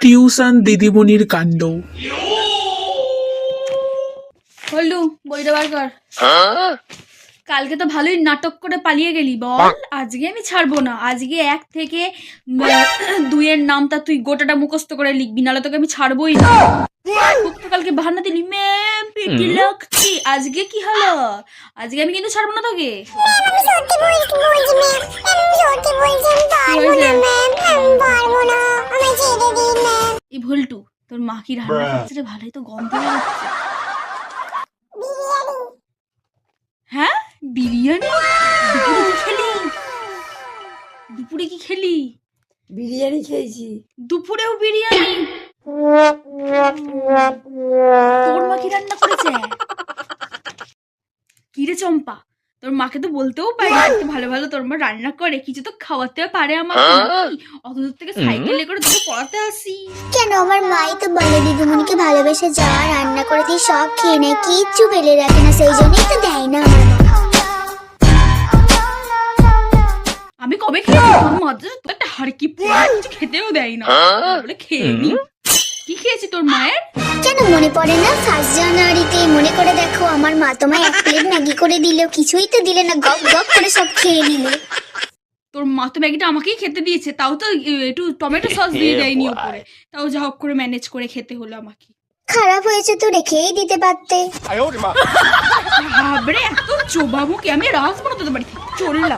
Tuition দিদিমণির কাণ্ড। হলু বইটা বার কর। কালকে তো ভালোই নাটক করে পালিয়ে গেলি, বল আজকে আমি ছাড়বো না। আজকে 1 থেকে 2 এর নামটা তুই গোটাটা মুখস্থ করে লিখবি, নাহলে তোকে আমি ছাড়বোই না। খুব তো কালকে বাহানা দিলি, ম্যাম পিটি লাগছি। আজকে কি হলো? আজকে আমি কিন্তু ছাড়বো না তোকে। এই ভুলটু, তোর মা কি রান্না করছে রে? ভালোই তো গন্ধ বেরোচ্ছে। হ্যাঁ, বিরিয়ানি? দুপুরে কি খেলি? দুপুরে কি খেলি? বিরিয়ানি খেয়েছি। দুপুরেও বিরিয়ানি? তোর মা কি রান্না করেছে? কি রে চম্পা, তোর মাকে তো বলতেও পারি এত ভালো ভালো তোর মা রান্না করে, কিছু তো খাওয়াতে পারে আমাকে নাকি? অত দূর থেকে সাইকেলে করে তোকে পড়াতে আসি। কেন, আমার মাই তো বলে দিদিমণিকে ভালোবেসে যা রান্না করে দিয়ে সব খেয়ে নেয়, কিচ্ছু ফেলে রাখে না, সেই জন্যই তো দেয় না আমার মা। আমি কবে খেয়েছি? তোর মা তো একটা হাড়কি পোড়া কিছু খেতেও দেয় না, বলে খেয়ে নি। কি খেয়েছি তোর মায়ের? কেন মনে পড়ে না 1 জানুয়ারিতে? মনে করে দেখো, আমার মা তোমায় 1 প্লেট ম্যাগি করে দিল, কিছুই তো দিলে না, গপ গপ করে সব খেয়ে নিলে। তোর মা তো ম্যাগিটা আমাকেই খেতে দিয়েছে, তাও তো একটু টমেটো সস দিয়ে দেয়নি ওপরে, তাও যা হোক করে ম্যানেজ করে খেতে হলো আমাকে। খারাপ হয়েছে তো রেখেই দিতে পারতে। বাবরে, এত চোবাবো কি? আমি আর আসবো না তোদের বাড়ি থেকে, চললাম।